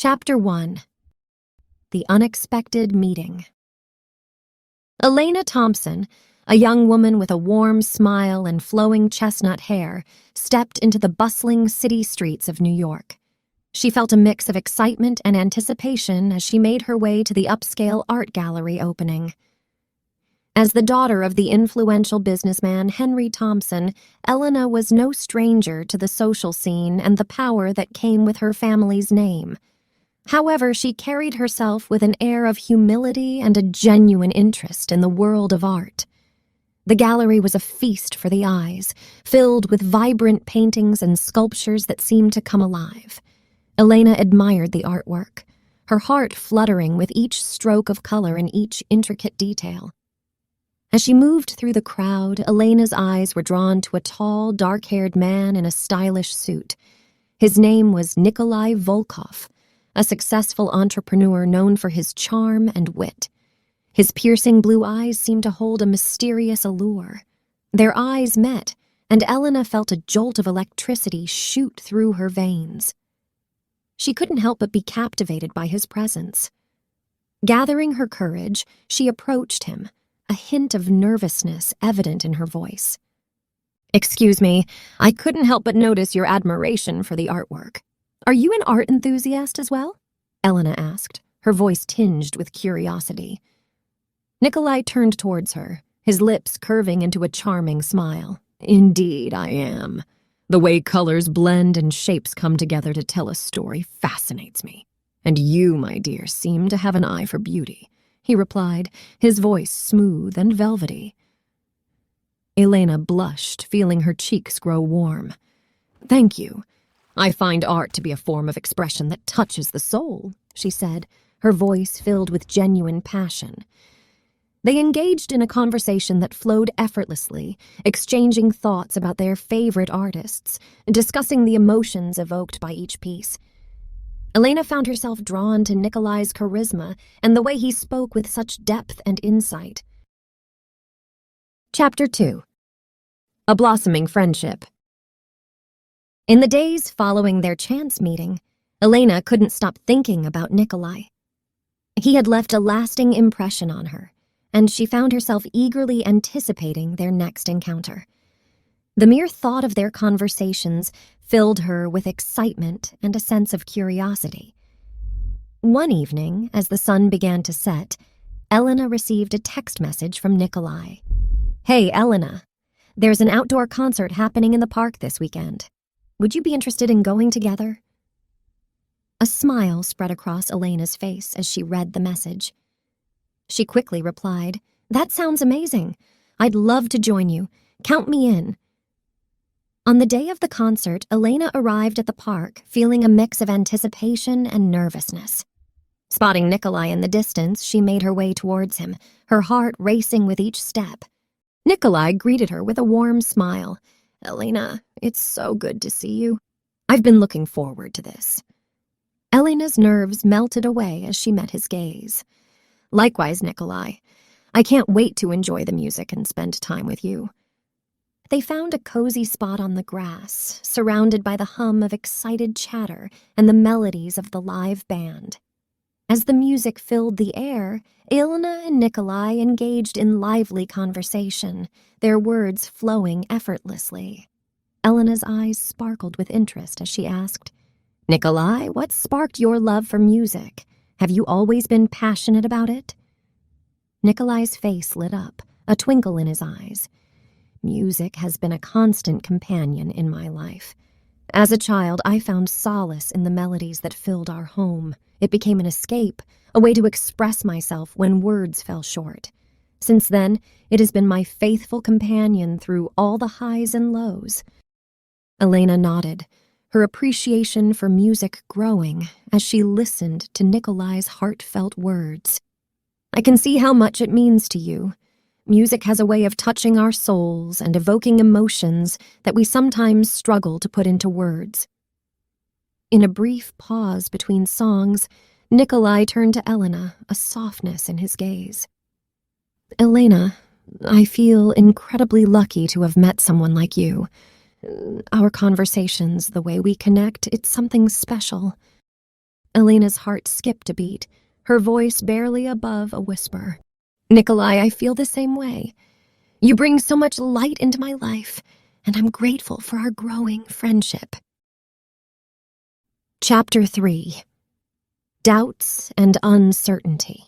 Chapter 1. The Unexpected Meeting. Elena Thompson, a young woman with a warm smile and flowing chestnut hair, stepped into the bustling city streets of New York. She felt a mix of excitement and anticipation as she made her way to the upscale art gallery opening. As the daughter of the influential businessman Henry Thompson, Elena was no stranger to the social scene and the power that came with her family's name. However, she carried herself with an air of humility and a genuine interest in the world of art. The gallery was a feast for the eyes, filled with vibrant paintings and sculptures that seemed to come alive. Elena admired the artwork, her heart fluttering with each stroke of color and each intricate detail. As she moved through the crowd, Elena's eyes were drawn to a tall, dark-haired man in a stylish suit. His name was Nikolai Volkov, a successful entrepreneur known for his charm and wit. His piercing blue eyes seemed to hold a mysterious allure. Their eyes met, and Elena felt a jolt of electricity shoot through her veins. She couldn't help but be captivated by his presence. Gathering her courage, she approached him, a hint of nervousness evident in her voice. "Excuse me, I couldn't help but notice your admiration for the artwork. Are you an art enthusiast as well?" Elena asked, her voice tinged with curiosity. Nikolai turned towards her, his lips curving into a charming smile. "Indeed, I am. The way colors blend and shapes come together to tell a story fascinates me. And you, my dear, seem to have an eye for beauty," he replied, his voice smooth and velvety. Elena blushed, feeling her cheeks grow warm. "Thank you. I find art to be a form of expression that touches the soul," she said, her voice filled with genuine passion. They engaged in a conversation that flowed effortlessly, exchanging thoughts about their favorite artists, discussing the emotions evoked by each piece. Elena found herself drawn to Nikolai's charisma and the way he spoke with such depth and insight. Chapter 2. A Blossoming Friendship. In the days following their chance meeting, Elena couldn't stop thinking about Nikolai. He had left a lasting impression on her, and she found herself eagerly anticipating their next encounter. The mere thought of their conversations filled her with excitement and a sense of curiosity. One evening, as the sun began to set, Elena received a text message from Nikolai. "Hey, Elena, there's an outdoor concert happening in the park this weekend. Would you be interested in going together?" A smile spread across Elena's face as she read the message. She quickly replied, "That sounds amazing. I'd love to join you. Count me in." On the day of the concert, Elena arrived at the park feeling a mix of anticipation and nervousness. Spotting Nikolai in the distance, she made her way towards him, her heart racing with each step. Nikolai greeted her with a warm smile. "Elena, it's so good to see you. I've been looking forward to this." Elena's nerves melted away as she met his gaze. "Likewise, Nikolai. I can't wait to enjoy the music and spend time with you." They found a cozy spot on the grass, surrounded by the hum of excited chatter and the melodies of the live band. As the music filled the air, Elena and Nikolai engaged in lively conversation, their words flowing effortlessly. Elena's eyes sparkled with interest as she asked, "Nikolai, what sparked your love for music? Have you always been passionate about it?" Nikolai's face lit up, a twinkle in his eyes. "Music has been a constant companion in my life. As a child, I found solace in the melodies that filled our home. It became an escape, a way to express myself when words fell short. Since then, it has been my faithful companion through all the highs and lows." Elena nodded, her appreciation for music growing as she listened to Nikolai's heartfelt words. "I can see how much it means to you. Music has a way of touching our souls and evoking emotions that we sometimes struggle to put into words." In a brief pause between songs, Nikolai turned to Elena, a softness in his gaze. "Elena, I feel incredibly lucky to have met someone like you. Our conversations, the way we connect, it's something special." Elena's heart skipped a beat, her voice barely above a whisper. Nikolai, I feel the same way. You bring so much light into my life, and I'm grateful for our growing friendship. Chapter 3. Doubts and Uncertainty.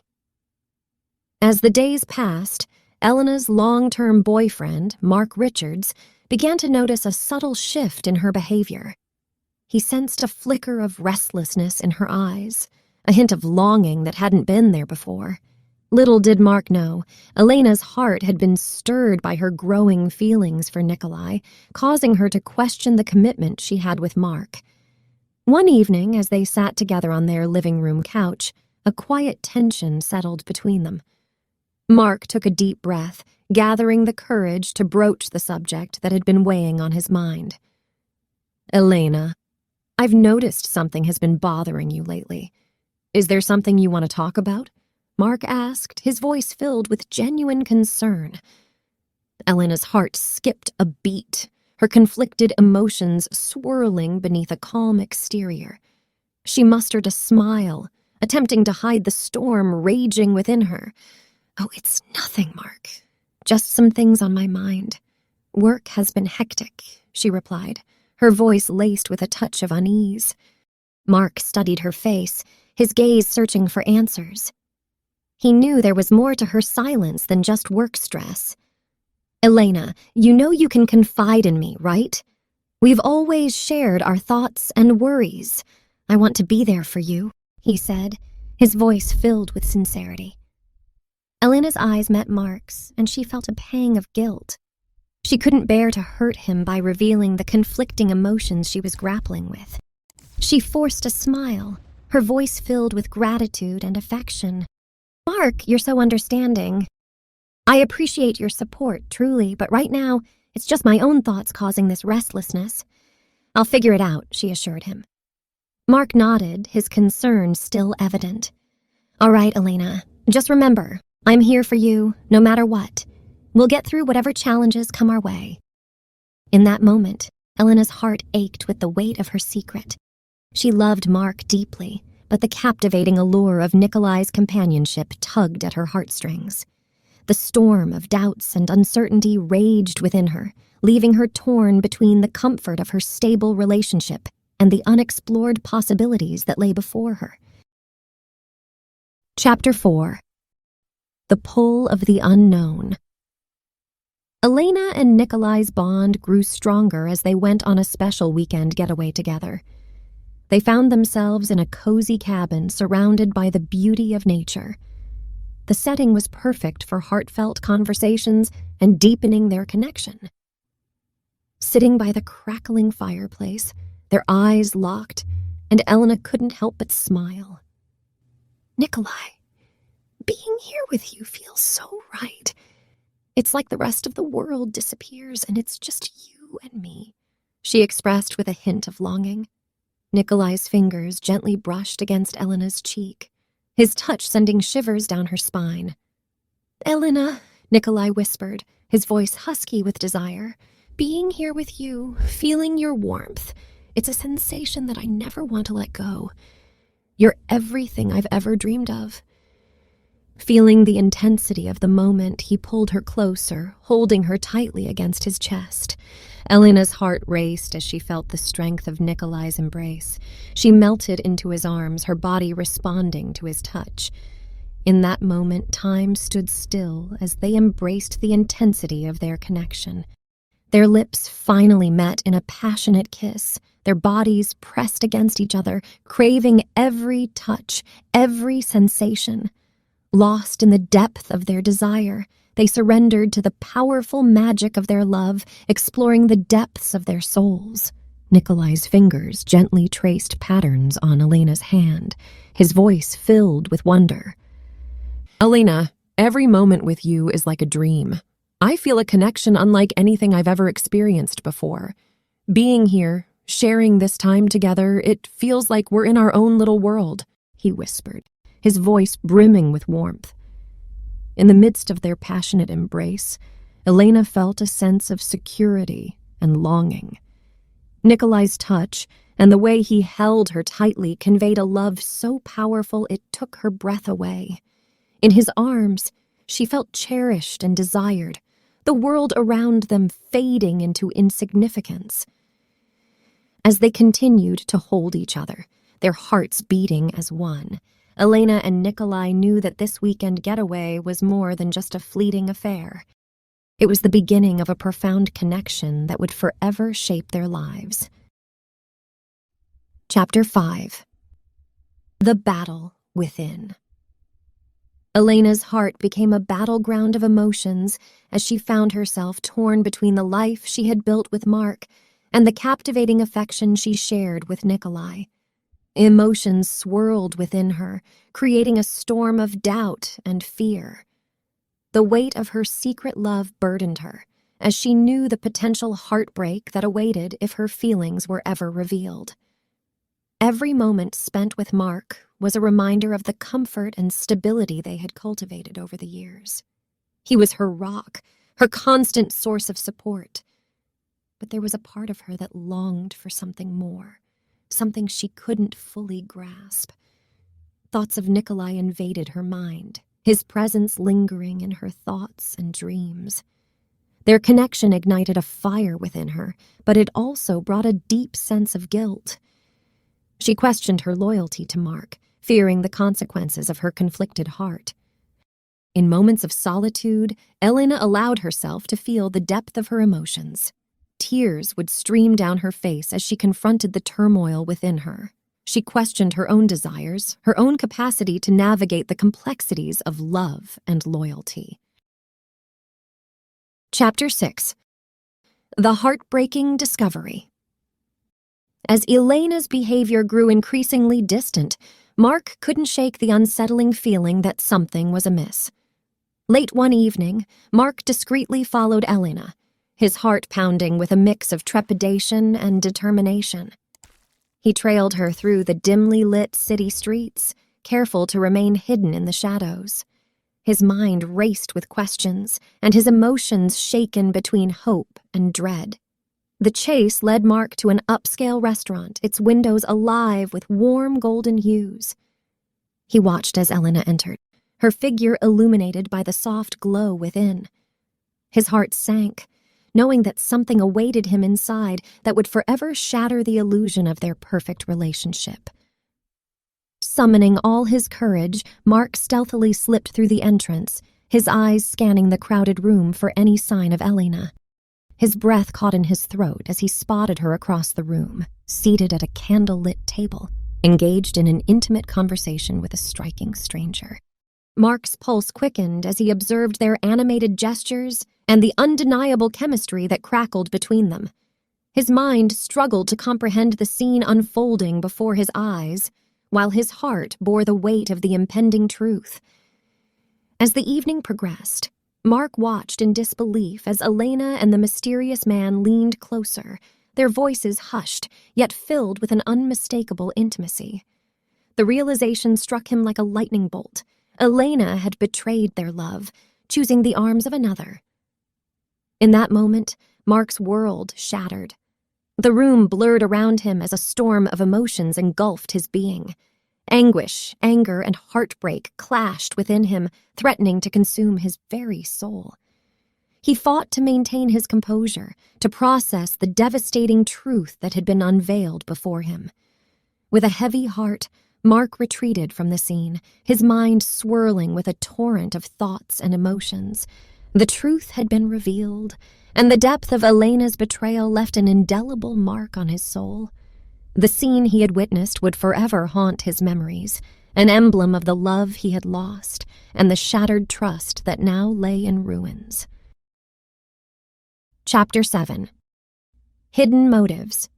As the days passed, Elena's long-term boyfriend, Mark Richards, began to notice a subtle shift in her behavior. He sensed a flicker of restlessness in her eyes, a hint of longing that hadn't been there before. Little did Mark know, Elena's heart had been stirred by her growing feelings for Nikolai, causing her to question the commitment she had with Mark. One evening, as they sat together on their living room couch, a quiet tension settled between them. Mark took a deep breath, gathering the courage to broach the subject that had been weighing on his mind. Elena, I've noticed something has been bothering you lately. Is there something you want to talk about? Mark asked, his voice filled with genuine concern. Elena's heart skipped a beat, her conflicted emotions swirling beneath a calm exterior. She mustered a smile, attempting to hide the storm raging within her. Oh, it's nothing, Mark. Just some things on my mind. Work has been hectic, she replied, her voice laced with a touch of unease. Mark studied her face, his gaze searching for answers. He knew there was more to her silence than just work stress. Elena, you know you can confide in me, right? We've always shared our thoughts and worries. I want to be there for you, he said, his voice filled with sincerity. Elena's eyes met Mark's, and she felt a pang of guilt. She couldn't bear to hurt him by revealing the conflicting emotions she was grappling with. She forced a smile, her voice filled with gratitude and affection. Mark, you're so understanding. I appreciate your support, truly, but right now, it's just my own thoughts causing this restlessness. I'll figure it out, she assured him. Mark nodded, his concern still evident. All right, Elena, just remember, I'm here for you, no matter what. We'll get through whatever challenges come our way. In that moment, Elena's heart ached with the weight of her secret. She loved Mark deeply, but the captivating allure of Nikolai's companionship tugged at her heartstrings. The storm of doubts and uncertainty raged within her, leaving her torn between the comfort of her stable relationship and the unexplored possibilities that lay before her. Chapter 4. The Pull of the Unknown. Elena and Nikolai's bond grew stronger as they went on a special weekend getaway together. They found themselves in a cozy cabin surrounded by the beauty of nature. The setting was perfect for heartfelt conversations and deepening their connection. Sitting by the crackling fireplace, their eyes locked, and Elena couldn't help but smile. Nikolai, being here with you feels so right. It's like the rest of the world disappears and it's just you and me, she expressed with a hint of longing. Nikolai's fingers gently brushed against Elena's cheek, his touch sending shivers down her spine. Elena, Nikolai whispered, his voice husky with desire, being here with you, feeling your warmth, it's a sensation that I never want to let go. You're everything I've ever dreamed of. Feeling the intensity of the moment, he pulled her closer, holding her tightly against his chest. Elena's heart raced as she felt the strength of Nikolai's embrace. She melted into his arms, her body responding to his touch. In that moment, time stood still as they embraced the intensity of their connection. Their lips finally met in a passionate kiss, their bodies pressed against each other, craving every touch, every sensation. Lost in the depth of their desire, they surrendered to the powerful magic of their love, exploring the depths of their souls. Nikolai's fingers gently traced patterns on Elena's hand, his voice filled with wonder. Elena, every moment with you is like a dream. I feel a connection unlike anything I've ever experienced before. Being here, sharing this time together, it feels like we're in our own little world, he whispered, his voice brimming with warmth. In the midst of their passionate embrace, Elena felt a sense of security and longing. Nikolai's touch, and the way he held her tightly conveyed a love so powerful it took her breath away. In his arms, she felt cherished and desired, the world around them fading into insignificance. As they continued to hold each other, their hearts beating as one, Elena and Nikolai knew that this weekend getaway was more than just a fleeting affair. It was the beginning of a profound connection that would forever shape their lives. Chapter 5. The Battle Within. Elena's heart became a battleground of emotions as she found herself torn between the life she had built with Mark and the captivating affection she shared with Nikolai. Emotions swirled within her, creating a storm of doubt and fear. The weight of her secret love burdened her, as she knew the potential heartbreak that awaited if her feelings were ever revealed. Every moment spent with Mark was a reminder of the comfort and stability they had cultivated over the years. He was her rock, her constant source of support. But there was a part of her that longed for something more, something she couldn't fully grasp. Thoughts of Nikolai invaded her mind, his presence lingering in her thoughts and dreams. Their connection ignited a fire within her, but it also brought a deep sense of guilt. She questioned her loyalty to Mark, fearing the consequences of her conflicted heart. In moments of solitude, Elena allowed herself to feel the depth of her emotions. Tears would stream down her face as she confronted the turmoil within her. She questioned her own desires, her own capacity to navigate the complexities of love and loyalty. Chapter 6. The Heartbreaking Discovery. As Elena's behavior grew increasingly distant, Mark couldn't shake the unsettling feeling that something was amiss. Late one evening, Mark discreetly followed Elena, his heart pounding with a mix of trepidation and determination. He trailed her through the dimly lit city streets, careful to remain hidden in the shadows. His mind raced with questions, and his emotions shaken between hope and dread. The chase led Mark to an upscale restaurant, its windows alive with warm golden hues. He watched as Elena entered, her figure illuminated by the soft glow within. His heart sank, knowing that something awaited him inside that would forever shatter the illusion of their perfect relationship. Summoning all his courage, Mark stealthily slipped through the entrance, his eyes scanning the crowded room for any sign of Elena. His breath caught in his throat as he spotted her across the room, seated at a candle-lit table, engaged in an intimate conversation with a striking stranger. Mark's pulse quickened as he observed their animated gestures and the undeniable chemistry that crackled between them. His mind struggled to comprehend the scene unfolding before his eyes, while his heart bore the weight of the impending truth. As the evening progressed, Mark watched in disbelief as Elena and the mysterious man leaned closer, their voices hushed, yet filled with an unmistakable intimacy. The realization struck him like a lightning bolt. Elena had betrayed their love, choosing the arms of another. In that moment, Mark's world shattered. The room blurred around him as a storm of emotions engulfed his being. Anguish, anger, and heartbreak clashed within him, threatening to consume his very soul. He fought to maintain his composure, to process the devastating truth that had been unveiled before him. With a heavy heart, Mark retreated from the scene, his mind swirling with a torrent of thoughts and emotions. The truth had been revealed, and the depth of Elena's betrayal left an indelible mark on his soul. The scene he had witnessed would forever haunt his memories, an emblem of the love he had lost and the shattered trust that now lay in ruins. Chapter 7. Hidden Motives.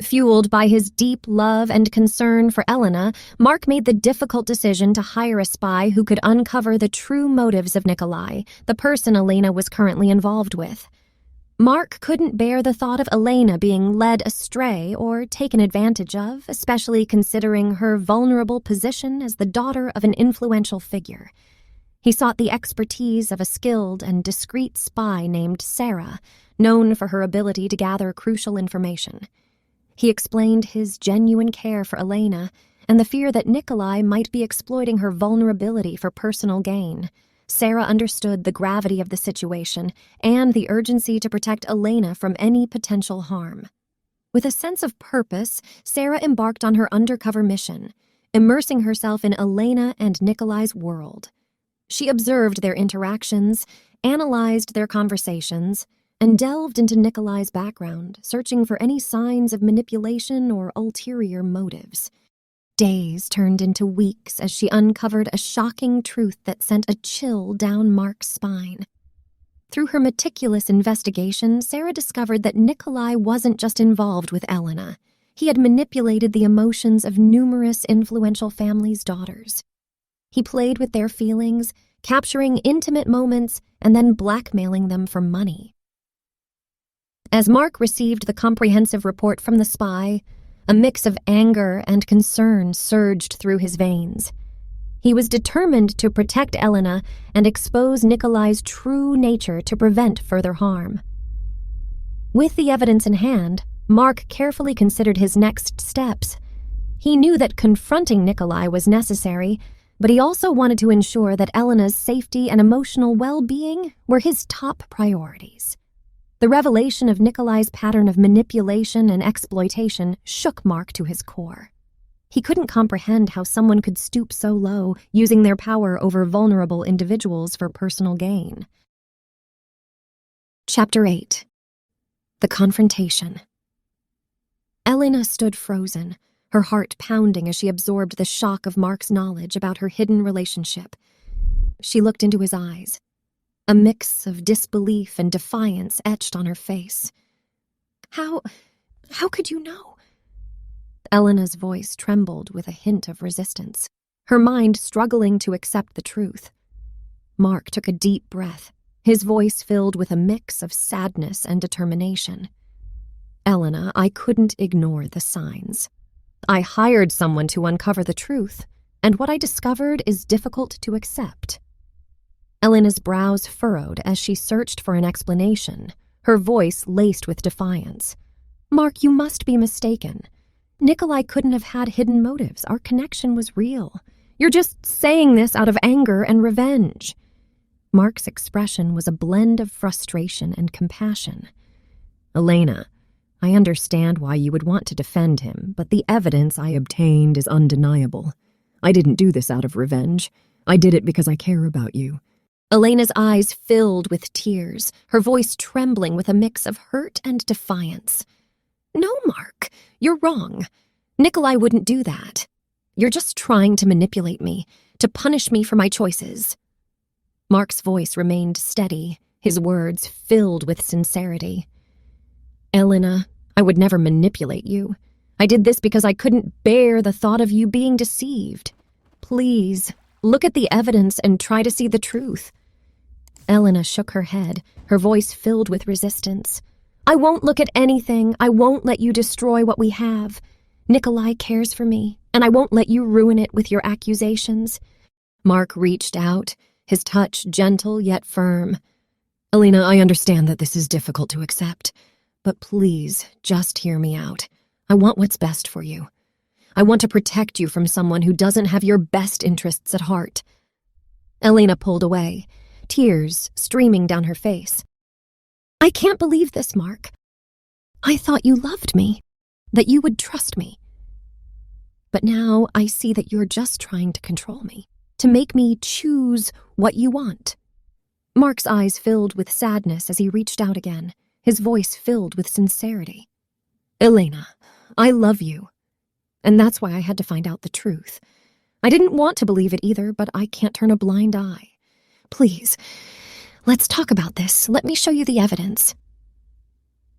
Fueled by his deep love and concern for Elena, Mark made the difficult decision to hire a spy who could uncover the true motives of Nikolai, the person Elena was currently involved with. Mark couldn't bear the thought of Elena being led astray or taken advantage of, especially considering her vulnerable position as the daughter of an influential figure. He sought the expertise of a skilled and discreet spy named Sarah, known for her ability to gather crucial information. He explained his genuine care for Elena and the fear that Nikolai might be exploiting her vulnerability for personal gain. Sarah understood the gravity of the situation and the urgency to protect Elena from any potential harm. With a sense of purpose, Sarah embarked on her undercover mission, immersing herself in Elena and Nikolai's world. She observed their interactions, analyzed their conversations, and delved into Nikolai's background, searching for any signs of manipulation or ulterior motives. Days turned into weeks as she uncovered a shocking truth that sent a chill down Mark's spine. Through her meticulous investigation, Sarah discovered that Nikolai wasn't just involved with Elena. He had manipulated the emotions of numerous influential families' daughters. He played with their feelings, capturing intimate moments and then blackmailing them for money. As Mark received the comprehensive report from the spy, a mix of anger and concern surged through his veins. He was determined to protect Elena and expose Nikolai's true nature to prevent further harm. With the evidence in hand, Mark carefully considered his next steps. He knew that confronting Nikolai was necessary, but he also wanted to ensure that Elena's safety and emotional well-being were his top priorities. The revelation of Nikolai's pattern of manipulation and exploitation shook Mark to his core. He couldn't comprehend how someone could stoop so low, using their power over vulnerable individuals for personal gain. Chapter 8. The Confrontation. Elena stood frozen, her heart pounding as she absorbed the shock of Mark's knowledge about her hidden relationship. She looked into his eyes. A mix of disbelief and defiance etched on her face. How could you know? Elena's voice trembled with a hint of resistance, her mind struggling to accept the truth. Mark took a deep breath, his voice filled with a mix of sadness and determination. Elena, I couldn't ignore the signs. I hired someone to uncover the truth, and what I discovered is difficult to accept. Elena's brows furrowed as she searched for an explanation, her voice laced with defiance. Mark, you must be mistaken. Nikolai couldn't have had hidden motives. Our connection was real. You're just saying this out of anger and revenge. Mark's expression was a blend of frustration and compassion. Elena, I understand why you would want to defend him, but the evidence I obtained is undeniable. I didn't do this out of revenge. I did it because I care about you. Elena's eyes filled with tears, her voice trembling with a mix of hurt and defiance. No, Mark, you're wrong. Nikolai wouldn't do that. You're just trying to manipulate me, to punish me for my choices. Mark's voice remained steady, his words filled with sincerity. Elena, I would never manipulate you. I did this because I couldn't bear the thought of you being deceived. Please, look at the evidence and try to see the truth. Elena shook her head, her voice filled with resistance. I won't look at anything. I won't let you destroy what we have. Nikolai cares for me, and I won't let you ruin it with your accusations. Mark reached out, his touch gentle yet firm. Elena, I understand that this is difficult to accept, but please, just hear me out. I want what's best for you. I want to protect you from someone who doesn't have your best interests at heart. Elena pulled away, tears streaming down her face. I can't believe this, Mark. I thought you loved me, that you would trust me. But now I see that you're just trying to control me, to make me choose what you want. Mark's eyes filled with sadness as he reached out again, his voice filled with sincerity. Elena, I love you, and that's why I had to find out the truth. I didn't want to believe it either, but I can't turn a blind eye. Please, let's talk about this. Let me show you the evidence.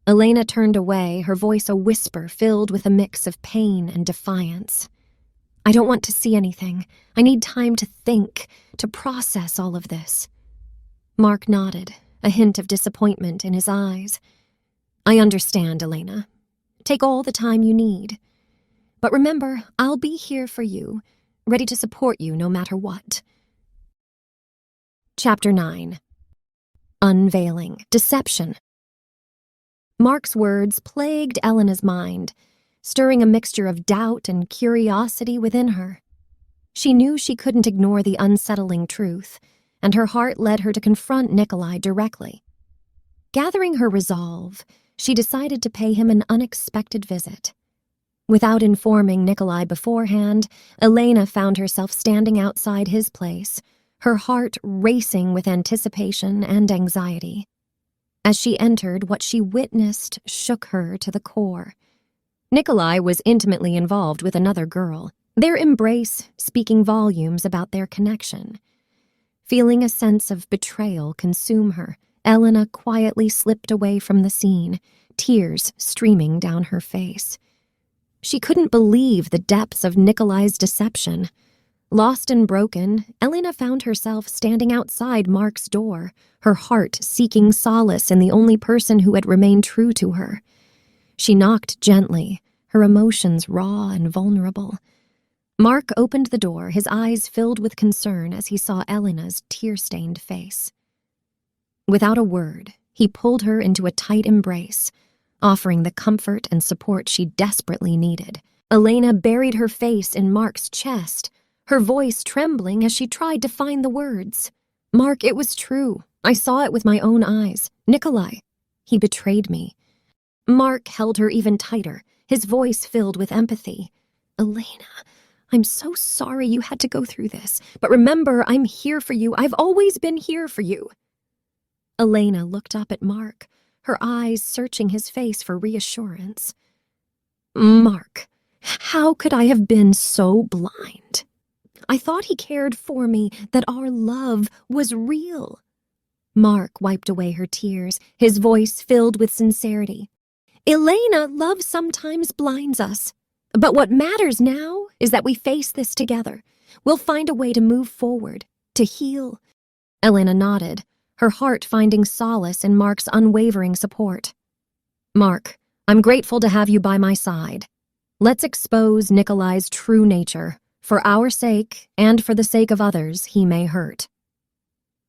Elena turned away, her voice a whisper filled with a mix of pain and defiance. I don't want to see anything. I need time to think, to process all of this. Mark nodded, a hint of disappointment in his eyes. I understand, Elena. Take all the time you need. But remember, I'll be here for you, ready to support you no matter what. Chapter 9. Unveiling. Deception. Mark's words plagued Elena's mind. stirring a mixture of doubt and curiosity within her. She knew she couldn't ignore the unsettling truth, and her heart led her to confront Nikolai directly. Gathering her resolve, she decided to pay him an unexpected visit. Without informing Nikolai beforehand, Elena found herself standing outside his place, her heart racing with anticipation and anxiety. As she entered, what she witnessed shook her to the core. Nikolai was intimately involved with another girl, their embrace speaking volumes about their connection. Feeling a sense of betrayal consume her, Elena quietly slipped away from the scene, tears streaming down her face. She couldn't believe the depths of Nikolai's deception. Lost and broken, Elena found herself standing outside Mark's door, her heart seeking solace in the only person who had remained true to her. She knocked gently, her emotions raw and vulnerable. Mark opened the door, his eyes filled with concern as he saw Elena's tear-stained face. Without a word, he pulled her into a tight embrace, offering the comfort and support she desperately needed. Elena buried her face in Mark's chest, her voice trembling as she tried to find the words. "Mark, it was true. I saw it with my own eyes. Nikolai, he betrayed me." Mark held her even tighter, his voice filled with empathy. "Elena, I'm so sorry you had to go through this, but remember, I'm here for you. I've always been here for you." Elena looked up at Mark, her eyes searching his face for reassurance. "Mark, how could I have been so blind? I thought he cared for me, that our love was real." Mark wiped away her tears, his voice filled with sincerity. "Elena, love sometimes blinds us. But what matters now is that we face this together. We'll find a way to move forward, to heal." Elena nodded, her heart finding solace in Mark's unwavering support. "Mark, I'm grateful to have you by my side. Let's expose Nikolai's true nature, for our sake and for the sake of others he may hurt."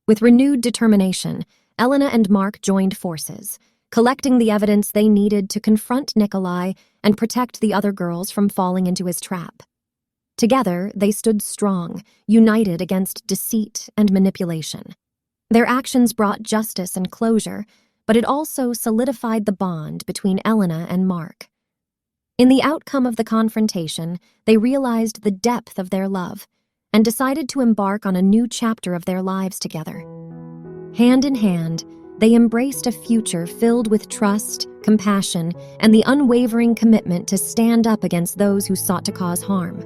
With renewed determination, Elena and Mark joined forces, collecting the evidence they needed to confront Nikolai and protect the other girls from falling into his trap. Together, they stood strong, united against deceit and manipulation. Their actions brought justice and closure, but it also solidified the bond between Elena and Mark. In the outcome of the confrontation, they realized the depth of their love and decided to embark on a new chapter of their lives together. Hand in hand, they embraced a future filled with trust, compassion, and the unwavering commitment to stand up against those who sought to cause harm.